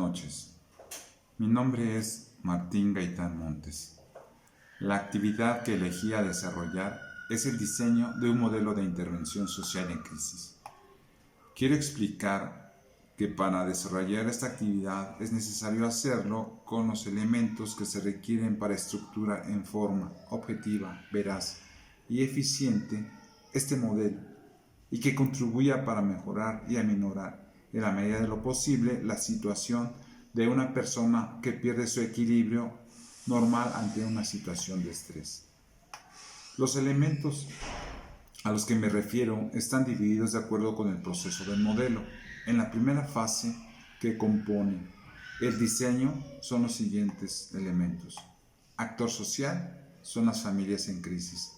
noches, mi nombre es Martín Gaitán Montes. La actividad que elegí a desarrollar es el diseño de un modelo de intervención social en crisis. Quiero explicar que para desarrollar esta actividad es necesario hacerlo con los elementos que se requieren para estructurar en forma objetiva, veraz y eficiente este modelo y que contribuya para mejorar y aminorar en la medida de lo posible la situación de una persona que pierde su equilibrio normal ante una situación de estrés. Los elementos a los que me refiero están divididos de acuerdo con el proceso del modelo. En la primera fase que compone el diseño son los siguientes elementos. Actor social son las familias en crisis.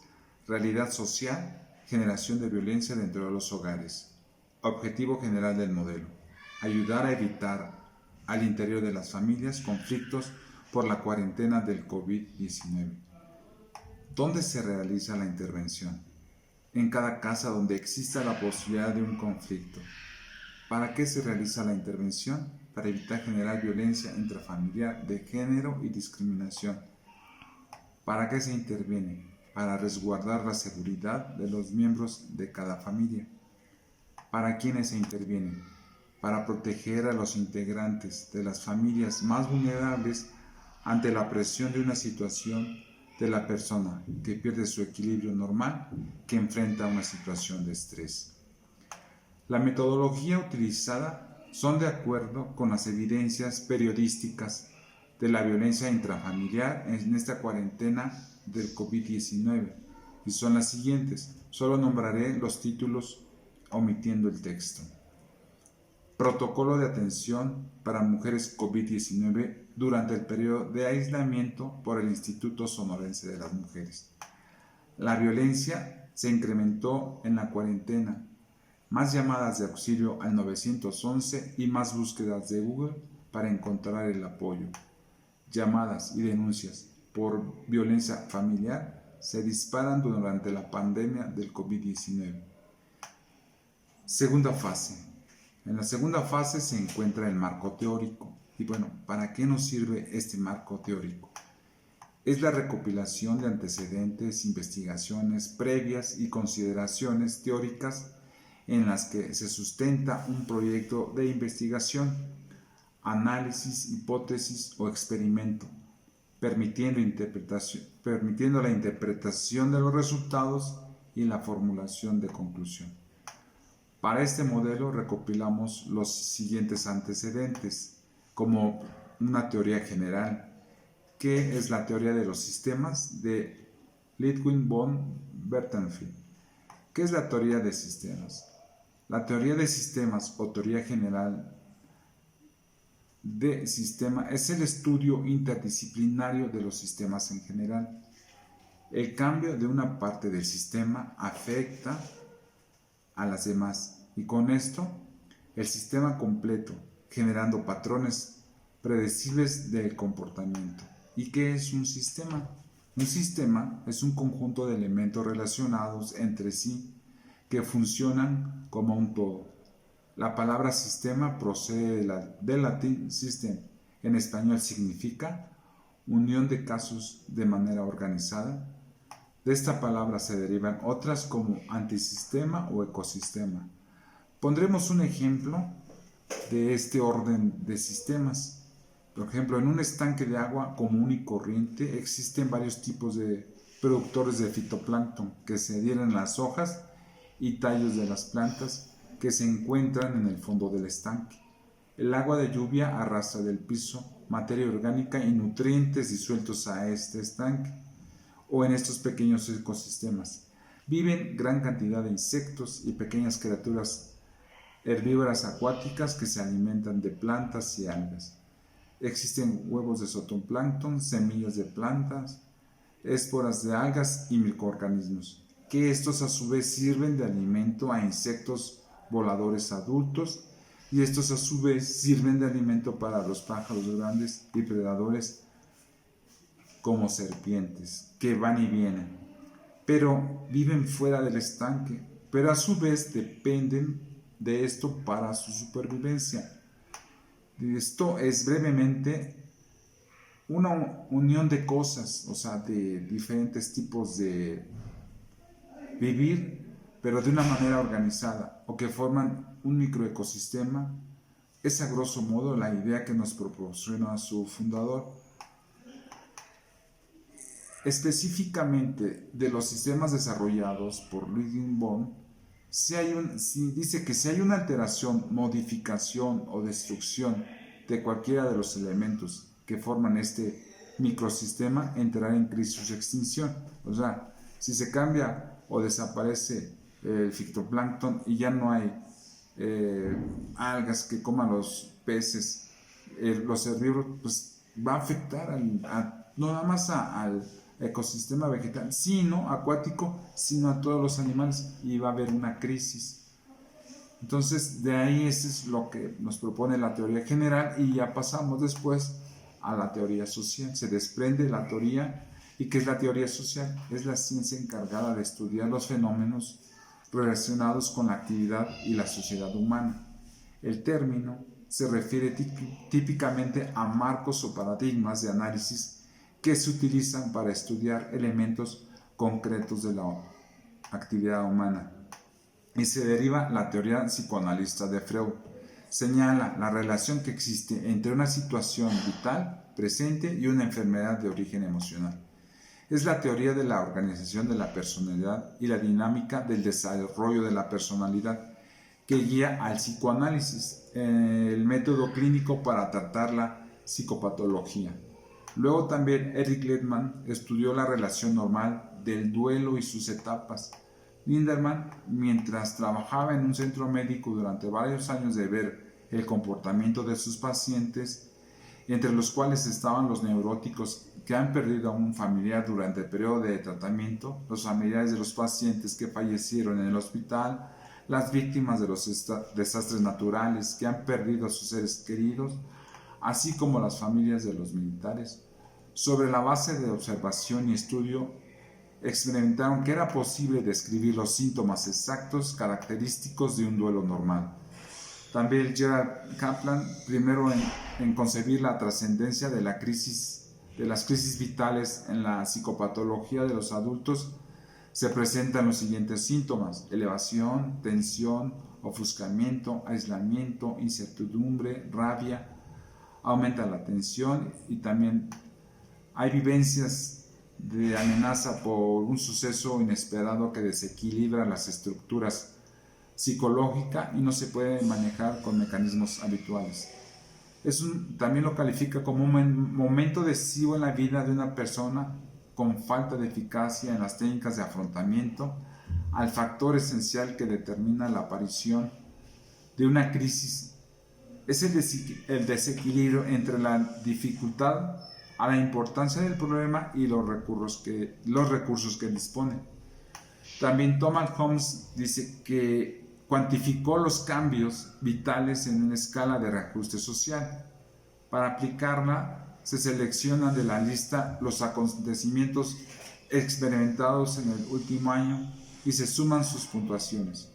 Realidad social, generación de violencia dentro de los hogares. Objetivo general del modelo: ayudar a evitar al interior de las familias conflictos por la cuarentena del COVID-19. ¿Dónde se realiza la intervención? En cada casa donde exista la posibilidad de un conflicto. ¿Para qué se realiza la intervención? Para evitar generar violencia intrafamiliar de género y discriminación. ¿Para qué se interviene? Para resguardar la seguridad de los miembros de cada familia. ¿Para quiénes se interviene? Para proteger a los integrantes de las familias más vulnerables ante la presión de una situación de la persona que pierde su equilibrio normal, que enfrenta una situación de estrés. La metodología utilizada son de acuerdo con las evidencias periodísticas de la violencia intrafamiliar en esta cuarentena del COVID-19 y son las siguientes. Solo nombraré los títulos omitiendo el texto. Protocolo de atención para mujeres COVID-19 durante el periodo de aislamiento por el Instituto Sonorense de las Mujeres. La violencia se incrementó en la cuarentena. Más llamadas de auxilio al 911 y más búsquedas de Google para encontrar el apoyo. Llamadas y denuncias por violencia familiar se disparan durante la pandemia del COVID-19. Segunda fase. En la segunda fase se encuentra el marco teórico. Y bueno, ¿para qué nos sirve este marco teórico? Es la recopilación de antecedentes, investigaciones previas y consideraciones teóricas en las que se sustenta un proyecto de investigación, análisis, hipótesis o experimento, permitiendo la interpretación de los resultados y la formulación de conclusión. Para este modelo recopilamos los siguientes antecedentes, como una teoría general, que es la teoría de los sistemas de Ludwig von Bertalanffy. ¿Qué es la teoría de sistemas? La teoría de sistemas o teoría general de sistema es el estudio interdisciplinario de los sistemas en general. El cambio de una parte del sistema afecta a las demás y con esto el sistema completo, generando patrones predecibles del comportamiento. ¿Y qué es un sistema? Un sistema es un conjunto de elementos relacionados entre sí que funcionan como un todo. La palabra sistema procede del latín system. En español significa unión de casos de manera organizada. De esta palabra se derivan otras como antisistema o ecosistema. Pondremos un ejemplo de este orden de sistemas. Por ejemplo, en un estanque de agua común y corriente existen varios tipos de productores de fitoplancton que se adhieren a las hojas y tallos de las plantas que se encuentran en el fondo del estanque. El agua de lluvia arrastra del piso materia orgánica y nutrientes disueltos a este estanque o en estos pequeños ecosistemas. Viven gran cantidad de insectos y pequeñas criaturas herbívoras acuáticas que se alimentan de plantas y algas. Existen huevos de zooplancton, semillas de plantas, esporas de algas y microorganismos, que estos a su vez sirven de alimento a insectos voladores adultos y estos a su vez sirven de alimento para los pájaros grandes y predadores como serpientes, que van y vienen, pero viven fuera del estanque, pero a su vez dependen de esto para su supervivencia. Esto es brevemente una unión de cosas, o sea, de diferentes tipos de vivir, pero de una manera organizada, o que forman un microecosistema. Es a grosso modo la idea que nos proporciona su fundador. Específicamente de los sistemas desarrollados por Ludwig von, dice que si hay una alteración, modificación o destrucción de cualquiera de los elementos que forman este microsistema, entrará en crisis de extinción. O sea, si se cambia o desaparece el fitoplancton y ya no hay algas que coman los peces, los herbívoros, pues va a afectar no nada más al ecosistema vegetal, sino acuático, sino a todos los animales, y va a haber una crisis. Entonces, de ahí eso es lo que nos propone la teoría general, y ya pasamos después a la teoría social. Se desprende la teoría. ¿Y qué es la teoría social? Es la ciencia encargada de estudiar los fenómenos relacionados con la actividad y la sociedad humana. El término se refiere típicamente a marcos o paradigmas de análisis que se utilizan para estudiar elementos concretos de la actividad humana. Y se deriva la teoría psicoanalista de Freud. Señala la relación que existe entre una situación vital presente y una enfermedad de origen emocional. Es la teoría de la organización de la personalidad y la dinámica del desarrollo de la personalidad que guía al psicoanálisis, el método clínico para tratar la psicopatología. Luego también Eric Lehmann estudió la relación normal del duelo y sus etapas. Lindemann, mientras trabajaba en un centro médico durante varios años de ver el comportamiento de sus pacientes, entre los cuales estaban los neuróticos que han perdido a un familiar durante el periodo de tratamiento, los familiares de los pacientes que fallecieron en el hospital, las víctimas de los desastres naturales que han perdido a sus seres queridos, así como las familias de los militares. Sobre la base de observación y estudio, experimentaron que era posible describir los síntomas exactos característicos de un duelo normal. También Gerard Kaplan, primero en concebir la trascendencia de las crisis vitales en la psicopatología de los adultos, se presentan los siguientes síntomas: elevación, tensión, ofuscamiento, aislamiento, incertidumbre, rabia. Aumenta la tensión y también hay vivencias de amenaza por un suceso inesperado que desequilibra las estructuras psicológicas y no se puede manejar con mecanismos habituales. También lo califica como un momento decisivo en la vida de una persona con falta de eficacia en las técnicas de afrontamiento al factor esencial que determina la aparición de una crisis. Es el desequilibrio entre la dificultad a la importancia del problema y los recursos que dispone. También Thomas Holmes dice que cuantificó los cambios vitales en una escala de reajuste social. Para aplicarla, se seleccionan de la lista los acontecimientos experimentados en el último año y se suman sus puntuaciones.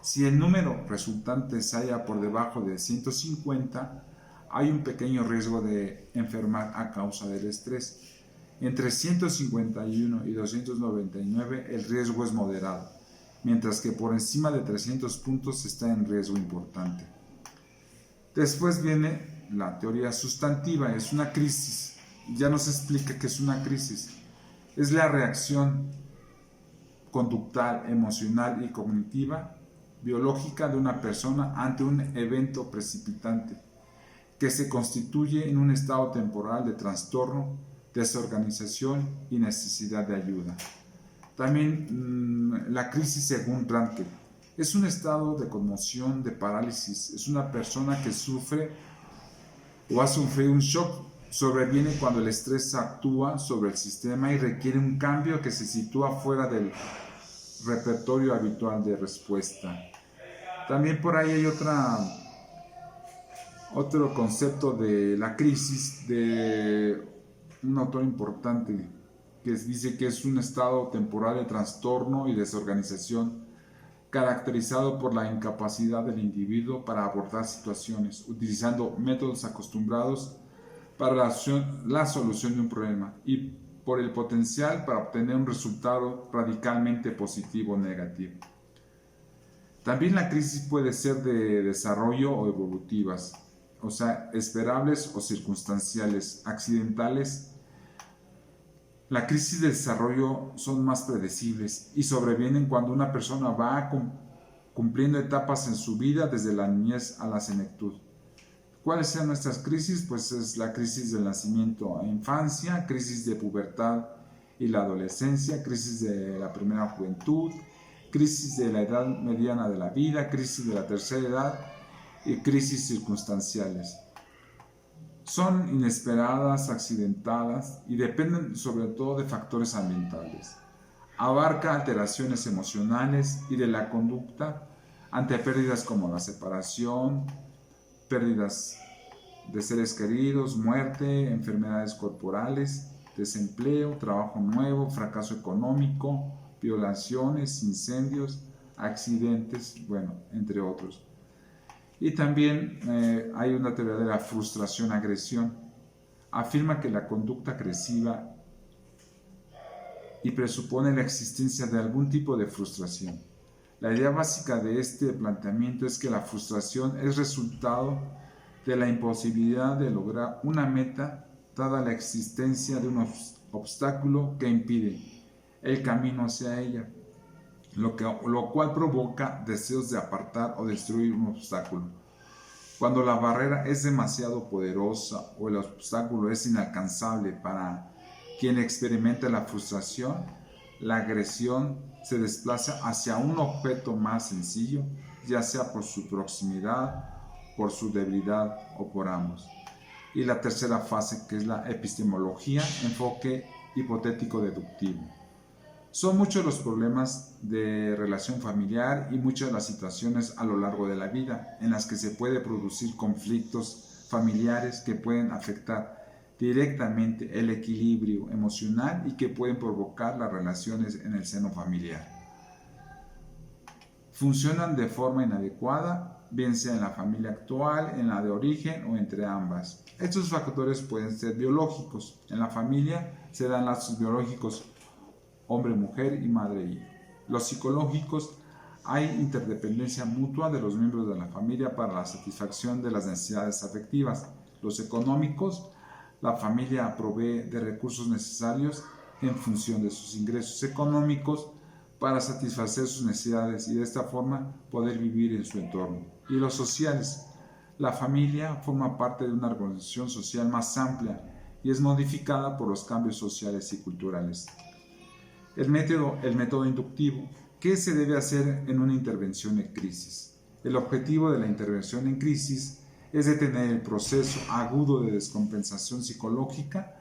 Si el número resultante se halla por debajo de 150, hay un pequeño riesgo de enfermar a causa del estrés. Entre 151 y 299 el riesgo es moderado, mientras que por encima de 300 puntos está en riesgo importante. Después viene la teoría sustantiva, es una crisis. Ya nos explica que es una crisis. Es la reacción conductual, emocional y cognitiva biológica de una persona ante un evento precipitante que se constituye en un estado temporal de trastorno, desorganización y necesidad de ayuda. También la crisis, según Ranke, es un estado de conmoción, de parálisis. Es una persona que sufre o ha sufrido un shock. Sobreviene cuando el estrés actúa sobre el sistema y requiere un cambio que se sitúa fuera del repertorio habitual de respuesta. También por ahí hay otro concepto de la crisis de un autor importante que dice que es un estado temporal de trastorno y desorganización caracterizado por la incapacidad del individuo para abordar situaciones, utilizando métodos acostumbrados para la solución de un problema y por el potencial para obtener un resultado radicalmente positivo o negativo. También la crisis puede ser de desarrollo o evolutivas, o sea, esperables o circunstanciales, accidentales. La crisis de desarrollo son más predecibles y sobrevienen cuando una persona va cumpliendo etapas en su vida desde la niñez a la senectud. ¿Cuáles son nuestras crisis? Pues es la crisis del nacimiento a infancia, crisis de pubertad y la adolescencia, crisis de la primera juventud, crisis de la edad mediana de la vida, crisis de la tercera edad y crisis circunstanciales. Son inesperadas, accidentadas y dependen sobre todo de factores ambientales. Abarca alteraciones emocionales y de la conducta ante pérdidas como la separación, pérdidas de seres queridos, muerte, enfermedades corporales, desempleo, trabajo nuevo, fracaso económico, violaciones, incendios, accidentes, bueno, entre otros. Y también hay una teoría de la frustración-agresión. Afirma que la conducta agresiva y presupone la existencia de algún tipo de frustración. La idea básica de este planteamiento es que la frustración es resultado de la imposibilidad de lograr una meta dada la existencia de un obstáculo que impide el camino hacia ella, lo cual provoca deseos de apartar o destruir un obstáculo. Cuando la barrera es demasiado poderosa o el obstáculo es inalcanzable para quien experimenta la frustración, la agresión se desplaza hacia un objeto más sencillo, ya sea por su proximidad, por su debilidad o por ambos. Y la tercera fase, que es la epistemología, enfoque hipotético-deductivo. Son muchos los problemas de relación familiar y muchas las situaciones a lo largo de la vida en las que se puede producir conflictos familiares que pueden afectar directamente el equilibrio emocional y que pueden provocar las relaciones en el seno familiar. Funcionan de forma inadecuada, bien sea en la familia actual, en la de origen o entre ambas. Estos factores pueden ser biológicos. En la familia se dan lazos biológicos hombre, mujer y madre e hijo. Los psicológicos, hay interdependencia mutua de los miembros de la familia para la satisfacción de las necesidades afectivas. Los económicos, la familia provee de recursos necesarios en función de sus ingresos económicos para satisfacer sus necesidades y de esta forma poder vivir en su entorno. Y los sociales, la familia forma parte de una organización social más amplia y es modificada por los cambios sociales y culturales. El método inductivo. ¿Qué se debe hacer en una intervención en crisis? El objetivo de la intervención en crisis es detener el proceso agudo de descompensación psicológica,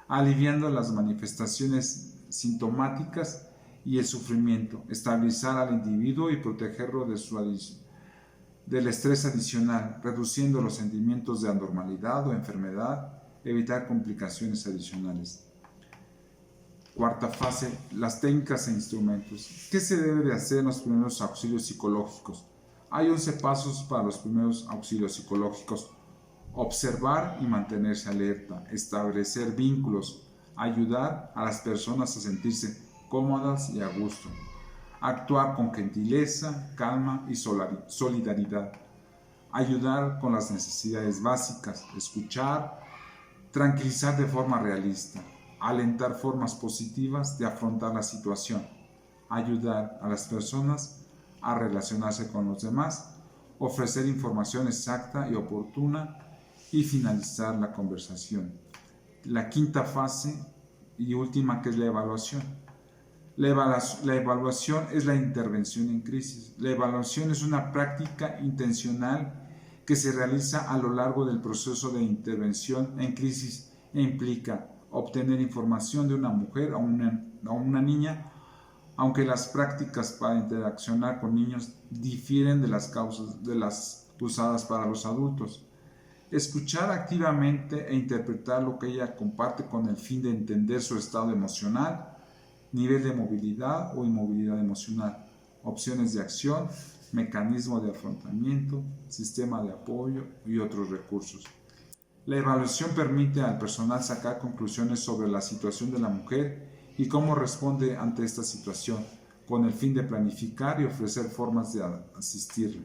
aliviando las manifestaciones sintomáticas y el sufrimiento, estabilizar al individuo y protegerlo del estrés adicional, reduciendo los sentimientos de anormalidad o enfermedad, evitar complicaciones adicionales. Cuarta fase, las técnicas e instrumentos. ¿Qué se debe de hacer en los primeros auxilios psicológicos? Hay 11 pasos para los primeros auxilios psicológicos. Observar y mantenerse alerta, establecer vínculos, ayudar a las personas a sentirse cómodas y a gusto, actuar con gentileza, calma y solidaridad, ayudar con las necesidades básicas, escuchar, tranquilizar de forma realista, alentar formas positivas de afrontar la situación, ayudar a las personas a relacionarse con los demás, ofrecer información exacta y oportuna y finalizar la conversación. La quinta fase y última, que es la evaluación. La evaluación es la intervención en crisis. La evaluación es una práctica intencional que se realiza a lo largo del proceso de intervención en crisis e implica obtener información de una mujer o una niña, aunque las prácticas para interaccionar con niños difieren de las usadas para los adultos. Escuchar activamente e interpretar lo que ella comparte con el fin de entender su estado emocional, nivel de movilidad o inmovilidad emocional. opciones de acción, mecanismo de afrontamiento, sistema de apoyo y otros recursos. La evaluación permite al personal sacar conclusiones sobre la situación de la mujer y cómo responde ante esta situación, con el fin de planificar y ofrecer formas de asistirla.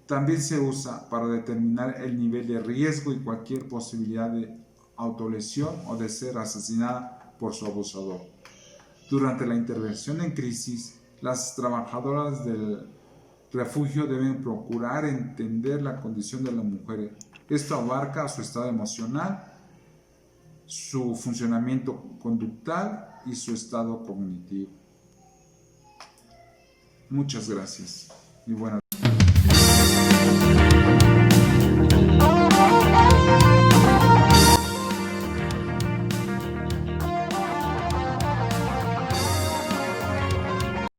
También se usa para determinar el nivel de riesgo y cualquier posibilidad de autolesión o de ser asesinada por su abusador. Durante la intervención en crisis, las trabajadoras del refugio deben procurar entender la condición de la mujer. Esto abarca su estado emocional, su funcionamiento conductual y su estado cognitivo. Muchas gracias y buenas